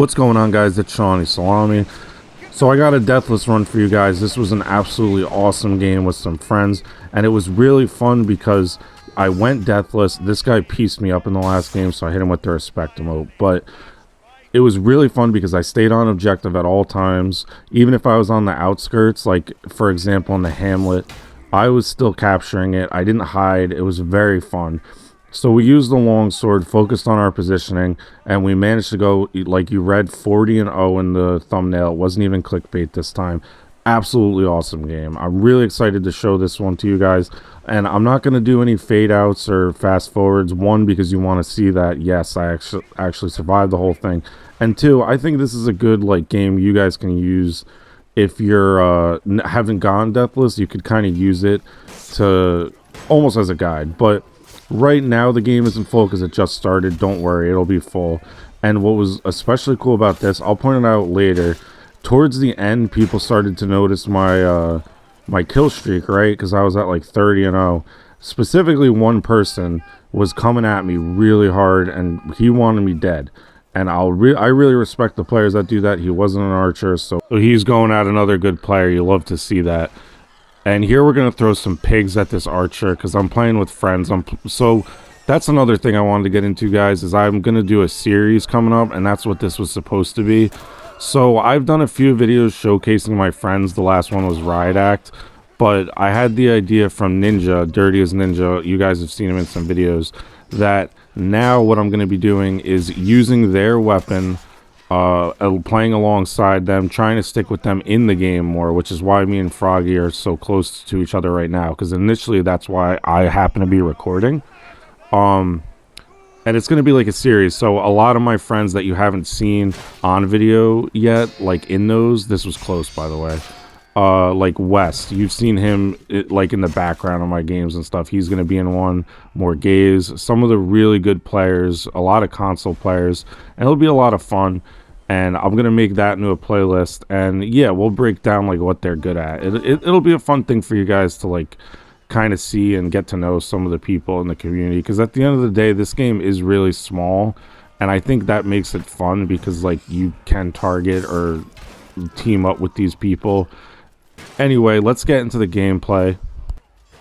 What's going on, guys? It's Shawnee Salami. So I got a deathless run for you guys. This was an absolutely awesome game with some friends, and it was really fun because I went deathless. This guy pieced me up in the last game, so I hit him with the respect emote. But it was really fun because I stayed on objective at all times. Even if I was on the outskirts, like for example in the hamlet, I was still capturing it. I didn't hide. It was very fun. So we used the longsword, focused on our positioning, and we managed to go, like you read, 40-0 in the thumbnail. It wasn't even clickbait this time. Absolutely awesome game. I'm really excited to show this one to you guys, and I'm not going to do any fade outs or fast forwards. One, because you want to see that, yes, I actually survived the whole thing. And two, I think this is a good game you guys can use if you're haven't gone deathless. You could kind of use it to almost as a guide, but right now the game isn't full because it just started. Don't worry, it'll be full. And what was especially cool about this, I'll point it out later, towards the end people started to notice my my kill streak, right? Because I was at like 30-0. Specifically, one person was coming at me really hard and he wanted me dead. And I really respect the players that do that. He wasn't an archer, so he's going at another good player. You love to see that. And here we're going to throw some pigs at this archer because I'm playing with friends. So that's another thing I wanted to get into, guys, is I'm going to do a series coming up, and that's what this was supposed to be. So I've done a few videos showcasing my friends. The last one was Riot Act, but I had the idea from Ninja, Dirty as Ninja. You guys have seen him in some videos. That now what I'm going to be doing is using their weapon, playing alongside them, trying to stick with them in the game more, which is why me and Froggy are so close to each other right now, because initially that's why I happen to be recording. And it's going to be like a series, so a lot of my friends that you haven't seen on video yet, like in those, this was close by the way, like West, you've seen him like in the background of my games and stuff. He's going to be in one. More gays, some of the really good players, a lot of console players, and it'll be a lot of fun. And I'm going to make that into a playlist. And yeah, we'll break down like what they're good at. It'll be a fun thing for you guys to like kind of see and get to know some of the people in the community. Because at the end of the day, this game is really small. And I think that makes it fun because like you can target or team up with these people. Anyway, let's get into the gameplay.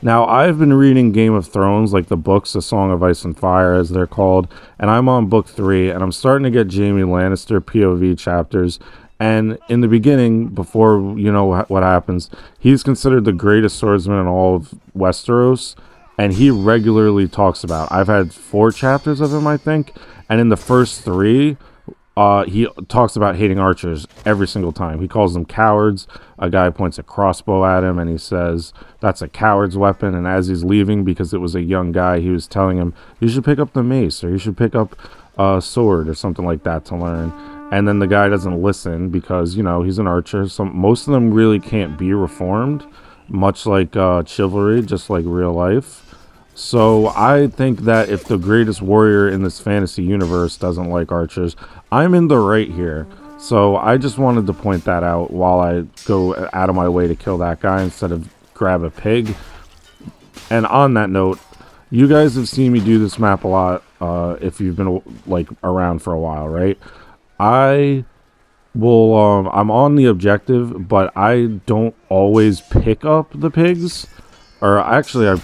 Now, I've been reading Game of Thrones, like the books, A Song of Ice and Fire, as they're called, and I'm on book 3, and I'm starting to get Jaime Lannister POV chapters, and in the beginning, before you know what happens, he's considered the greatest swordsman in all of Westeros, and he regularly talks about, I've had 4 chapters of him, I think, and in the first 3, he talks about hating archers every single time. He calls them cowards. A guy points a crossbow at him and he says that's a coward's weapon. And as he's leaving, because it was a young guy, he was telling him you should pick up the mace or you should pick up a sword or something like that to learn. And then the guy doesn't listen because, you know, he's an archer. So most of them really can't be reformed, much like Chivalry, just like real life. So I think that if the greatest warrior in this fantasy universe doesn't like archers, I'm in the right here. So I just wanted to point that out while I go out of my way to kill that guy instead of grab a pig. And on that note, you guys have seen me do this map a lot if you've been like around for a while, right? I will I'm on the objective, but I don't always pick up the pigs. Or actually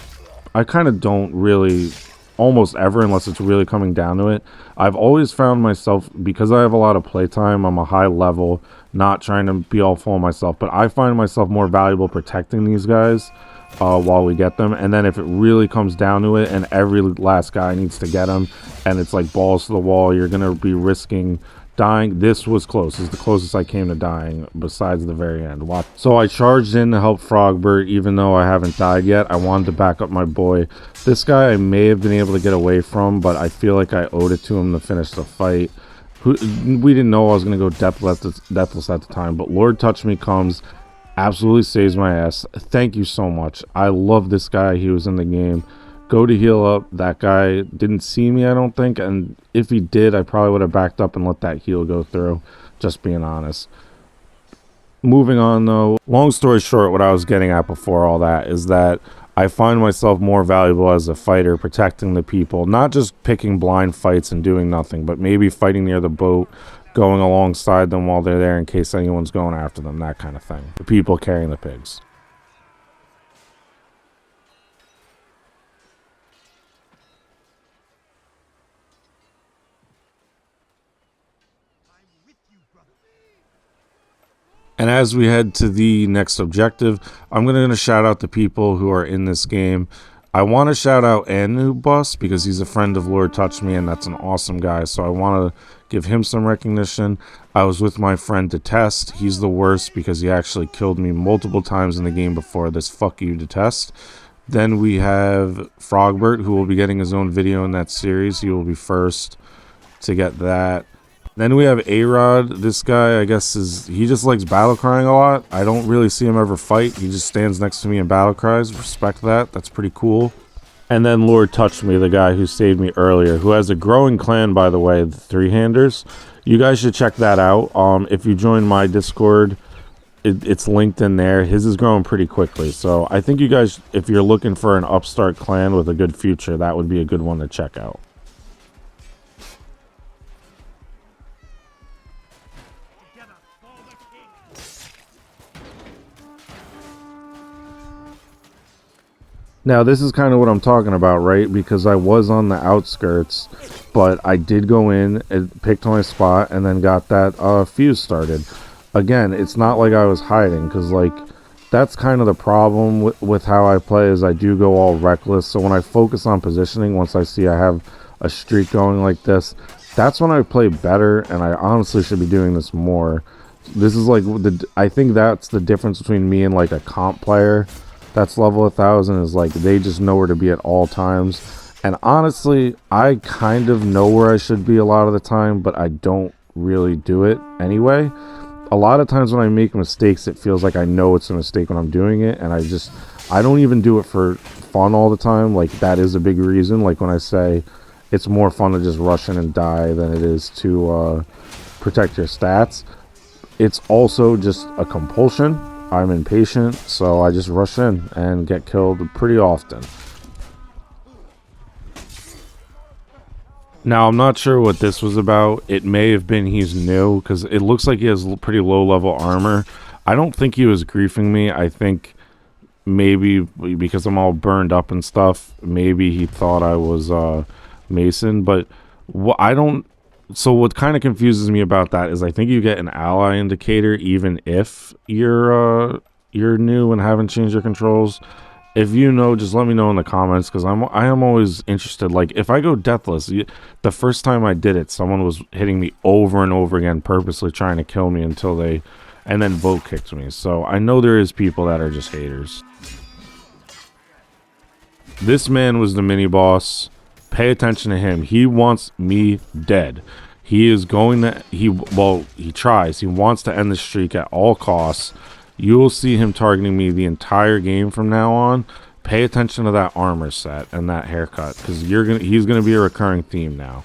I kind of don't really, almost ever, unless it's really coming down to it. I've always found myself, because I have a lot of playtime, I'm a high level, not trying to be all full of myself, but I find myself more valuable protecting these guys while we get them. And then if it really comes down to it and every last guy needs to get them and it's like balls to the wall, you're going to be risking dying. This was close. It's the closest I came to dying besides the very end. Watch. So I charged in to help Frogbert even though I haven't died yet. I wanted to back up my boy. This guy I may have been able to get away from, but I feel like I owed it to him to finish the fight. We didn't know I was going to go deathless at the time, but Lord Touch Me comes, absolutely saves my ass. Thank you so much. I love this guy. He was in the game. Go to heal up. That guy didn't see me, I don't think, and if he did, I probably would have backed up and let that heal go through, just being honest. Moving on though, long story short, what I was getting at before all that is that I find myself more valuable as a fighter, protecting the people, not just picking blind fights and doing nothing, but maybe fighting near the boat, going alongside them while they're there in case anyone's going after them, that kind of thing. The people carrying the pigs. And as we head to the next objective, I'm going to shout out the people who are in this game. I want to shout out Anubus because he's a friend of Lord Touch Me, and that's an awesome guy. So I want to give him some recognition. I was with my friend Detest. He's the worst because he actually killed me multiple times in the game before this. Fuck you, Detest. Then we have Frogbert, who will be getting his own video in that series. He will be first to get that. Then we have A-Rod. This guy, I guess, he just likes battle crying a lot. I don't really see him ever fight. He just stands next to me and battle cries. Respect that. That's pretty cool. And then Lord Touch Me, the guy who saved me earlier, who has a growing clan, by the way, the Three-Handers. You guys should check that out. If you join my Discord, it's linked in there. His is growing pretty quickly. So I think you guys, if you're looking for an upstart clan with a good future, that would be a good one to check out. Now, this is kind of what I'm talking about, right? Because I was on the outskirts, but I did go in and picked my spot and then got that fuse started. Again, it's not like I was hiding, because, like, that's kind of the problem with how I play, is I do go all reckless. So when I focus on positioning, once I see I have a streak going like this, that's when I play better, and I honestly should be doing this more. This is like, I think that's the difference between me and, like, a comp player that's level 1000, is like they just know where to be at all times. And honestly, I kind of know where I should be a lot of the time, but I don't really do it anyway. A lot of times when I make mistakes, it feels like I know it's a mistake when I'm doing it, and I don't even do it for fun all the time. Like, that is a big reason. Like, when I say it's more fun to just rush in and die than it is to protect your stats, it's also just a compulsion. I'm impatient, so I just rush in and get killed pretty often. Now, I'm not sure what this was about. It may have been he's new, because it looks like he has pretty low level armor. I don't think he was griefing me. I think maybe because I'm all burned up and stuff, maybe he thought I was Mason, but I don't. So what kind of confuses me about that is I think you get an ally indicator even if you're new and haven't changed your controls. If you know, just let me know in the comments, because I am always interested. Like, if I go deathless, the first time I did it, someone was hitting me over and over again, purposely trying to kill me and then vote kicked me. So I know there is people that are just haters. This man was the mini boss. Pay attention to him. He wants me dead. He is going to, he tries. He wants to end the streak at all costs. You will see him targeting me the entire game from now on. Pay attention to that armor set and that haircut, because he's gonna be a recurring theme now.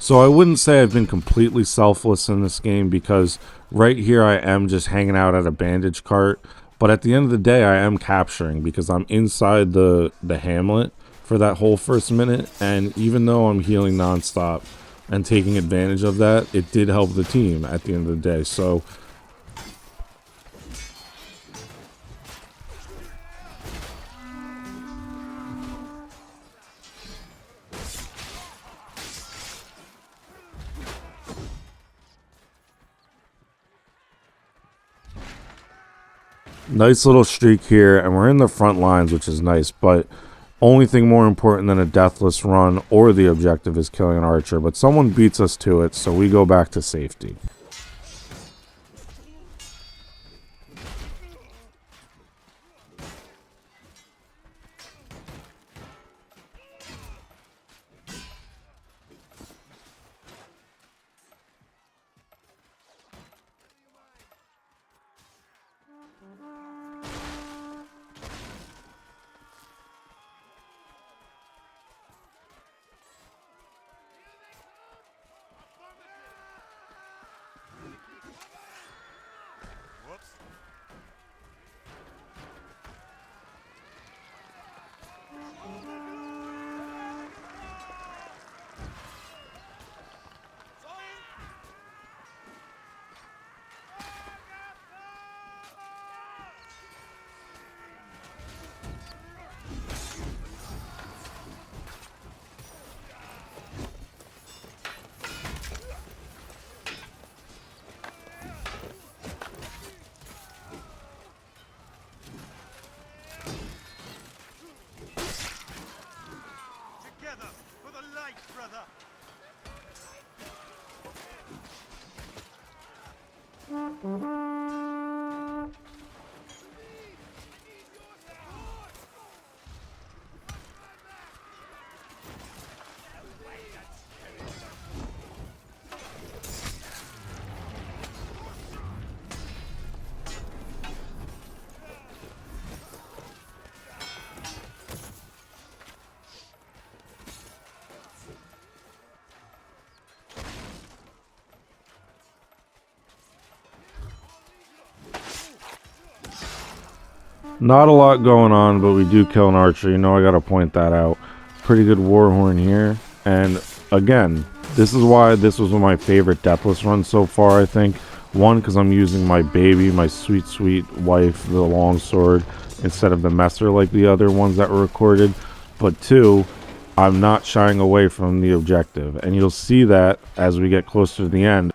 So I wouldn't say I've been completely selfless in this game, because right here I am just hanging out at a bandage cart. But at the end of the day, I am capturing, because I'm inside the hamlet for that whole first minute. And even though I'm healing nonstop and taking advantage of that, it did help the team at the end of the day. So Nice little streak here, and we're in the front lines, which is nice, but only thing more important than a deathless run or the objective is killing an archer, but someone beats us to it, so we go back to safety. Not a lot going on, but we do kill an archer. You know, I gotta point that out. Pretty good warhorn here. And again, this is why this was one of my favorite deathless runs so far, I think. One, because I'm using my baby, my sweet, sweet wife, the longsword, instead of the messer like the other ones that were recorded. But two, I'm not shying away from the objective. And you'll see that as we get closer to the end.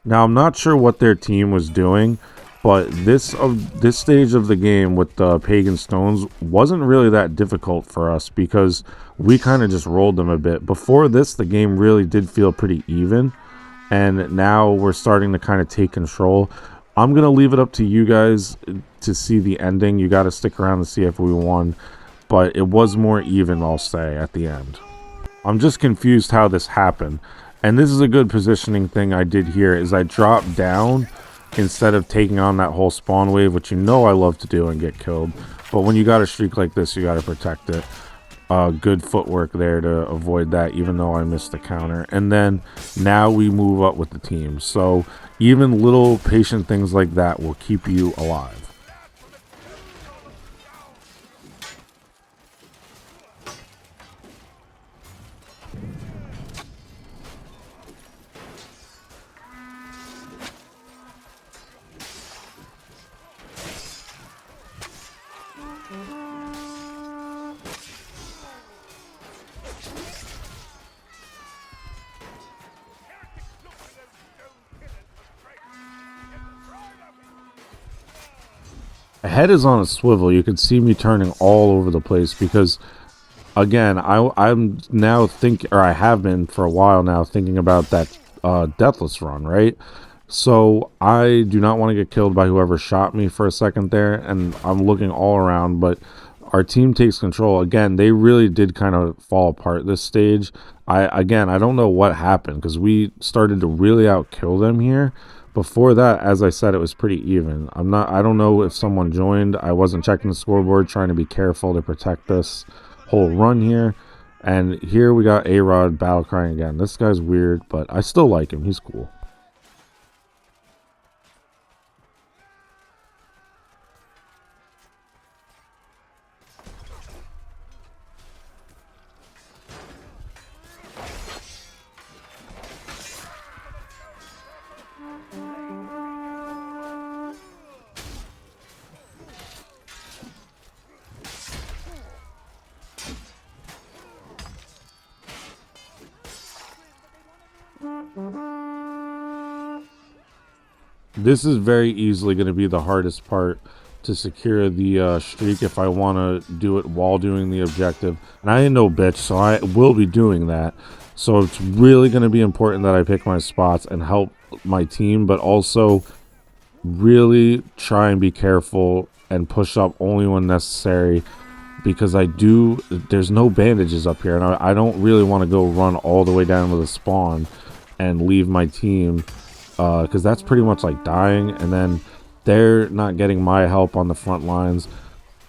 Now, I'm not sure what their team was doing, but this stage of the game with the pagan stones wasn't really that difficult for us because we kind of just rolled them a bit. Before this, the game really did feel pretty even, and now we're starting to kind of take control. I'm going to leave it up to you guys to see the ending. You got to stick around to see if we won, but it was more even, I'll say, at the end. I'm just confused how this happened. And this is a good positioning thing I did here, is I dropped down instead of taking on that whole spawn wave, which you know I love to do and get killed. But when you got a streak like this, you got to protect it. Good footwork there to avoid that, even though I missed the counter. And then now we move up with the team. So even little patient things like that will keep you alive. Head is on a swivel. You can see me turning all over the place because, again, I'm now or I have been for a while now thinking about that deathless run, right? So I do not want to get killed by whoever shot me for a second there, and I'm looking all around, but our team takes control. Again, they really did kind of fall apart this stage. I don't know what happened because we started to really outkill them here, Before that, as I said, it was pretty even. I don't know if someone joined. I wasn't checking the scoreboard, trying to be careful to protect this whole run here. And here we got A-Rod battle crying again. This guy's weird, but I still like him. He's cool. This is very easily going to be the hardest part to secure the streak if I want to do it while doing the objective. And I ain't no bitch, so I will be doing that. So it's really going to be important that I pick my spots and help my team, but also really try and be careful and push up only when necessary, because there's no bandages up here, and I don't really want to go run all the way down to the spawn and leave my team, because that's pretty much like dying, and then they're not getting my help on the front lines.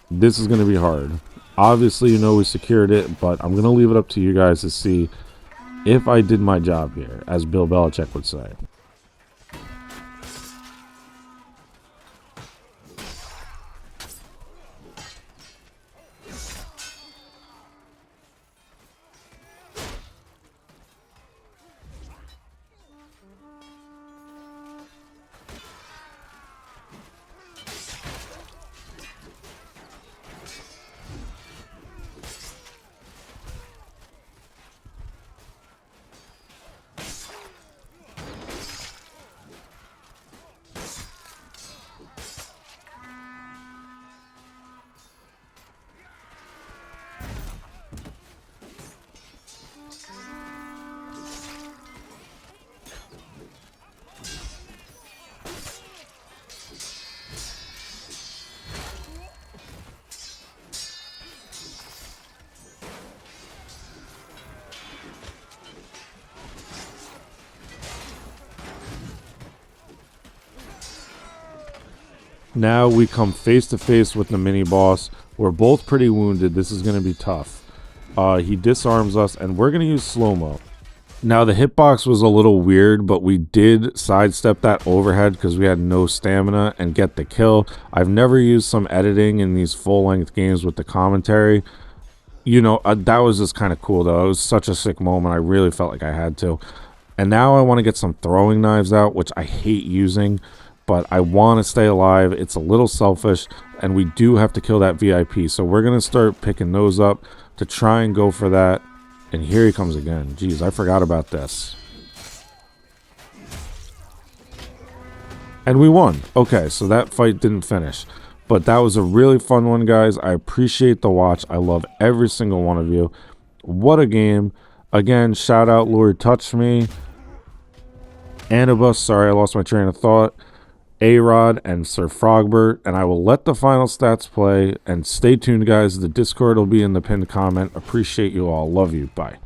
This is going to be hard. Obviously, you know, we secured it, but I'm going to leave it up to you guys to see if I did my job here, as Bill Belichick would say. Now we come face to face with the mini boss. We're both pretty wounded. This is going to be tough. He disarms us, and we're going to use slow-mo. Now the hitbox was a little weird, but we did sidestep that overhead because we had no stamina and get the kill. I've never used some editing in these full-length games with the commentary. You know, that was just kind of cool, though. It was such a sick moment. I really felt like I had to. And now I want to get some throwing knives out, which I hate using, but I want to stay alive. It's a little selfish, and we do have to kill that VIP. So we're going to start picking those up to try and go for that. And here he comes again. Jeez, I forgot about this. And we won. Okay, so that fight didn't finish. But that was a really fun one, guys. I appreciate the watch. I love every single one of you. What a game. Again, shout out Lord Touch Me, Anubus, sorry I lost my train of thought, A-Rod, and Sir Frogbert. And I will let the final stats play. And stay tuned, guys. The Discord will be in the pinned comment. Appreciate you all. Love you. Bye.